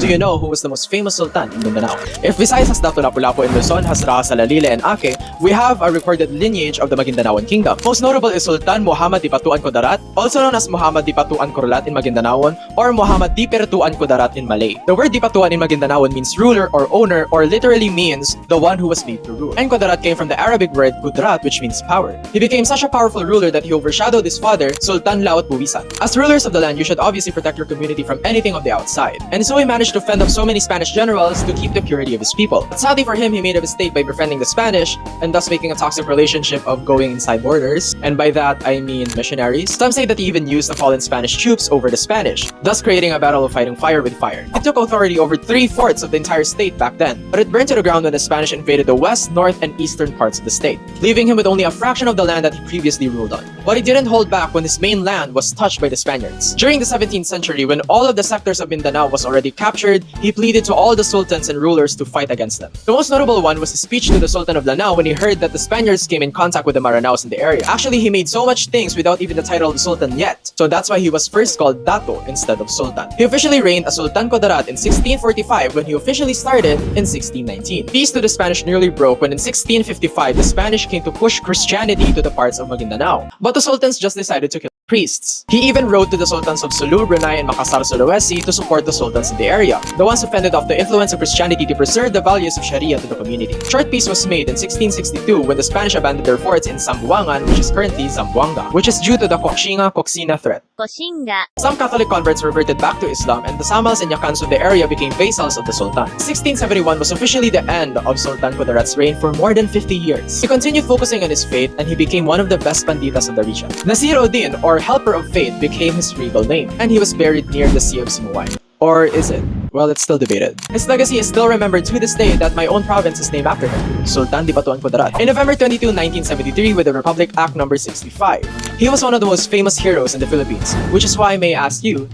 Do you know who was the most famous sultan in Mindanao? If Visayas has Dato Lapu-Lapu and Luzon has Raha Salalile and Ake, we have a recorded lineage of the Maguindanaoan kingdom. Most notable is Sultan Muhammad Dipatuan Kudarat, also known as Muhammad Dipatuan Kudarat in Maguindanaon or Muhammad Dipertuan Kudarat in Malay. The word Dipatuan in Maguindanaon means ruler or owner, or literally means the one who was made to rule. And Kudarat came from the Arabic word Kudrat, which means power. He became such a powerful ruler that he overshadowed his father, Sultan Laut Buwisan. As rulers of the land, you should obviously protect your community from anything of the outside. And so he managed to fend off so many Spanish generals to keep the purity of his people. But sadly for him, he made a mistake by befriending the Spanish, and thus making a toxic relationship of going inside borders. And by that, I mean missionaries. Some say that he even used the fallen Spanish troops over the Spanish, thus creating a battle of fighting fire with fire. He took authority over 3/4 of the entire state back then, but it burned to the ground when the Spanish invaded the west, north, and eastern parts of the state, leaving him with only a fraction of the land that he previously ruled on. But he didn't hold back when his main land was touched by the Spaniards. During the 17th century, when all of the sectors of Mindanao was already captured, he pleaded to all the sultans and rulers to fight against them. The most notable one was his speech to the Sultan of Lanao when he heard that the Spaniards came in contact with the Maranaos in the area. Actually, he made so much things without even the title of Sultan yet, so that's why he was first called Dato instead of Sultan. He officially reigned as Sultan Kudarat in 1645 when he officially started in 1619. Peace to the Spanish nearly broke when in 1655 the Spanish came to push Christianity to the parts of Maguindanao. But the sultans just decided to kill priests. He even wrote to the sultans of Sulu, Brunei, and Makassar, Sulawesi to support the sultans in the area, the ones who fended off the influence of Christianity to preserve the values of Sharia to the community. Short peace was made in 1662 when the Spanish abandoned their forts in Zamboangan, which is currently Zamboanga, which is due to the Koksina threat. Some Catholic converts reverted back to Islam, and the Samals and Yakans of the area became vassals of the Sultan. 1671 was officially the end of Sultan Kudarat's reign for more than 50 years. He continued focusing on his faith, and he became one of the best panditas of the region. Nasir-ud-Din, or Helper of Faith, became his regal name, and he was buried near the Sea of Simuay. Or is it? Well, it's still debated. His legacy is still remembered to this day that my own province is named after him, Sultan Dipatuan Kudarat. In November 22, 1973, with the Republic Act No. 65, he was one of the most famous heroes in the Philippines, which is why I may ask you,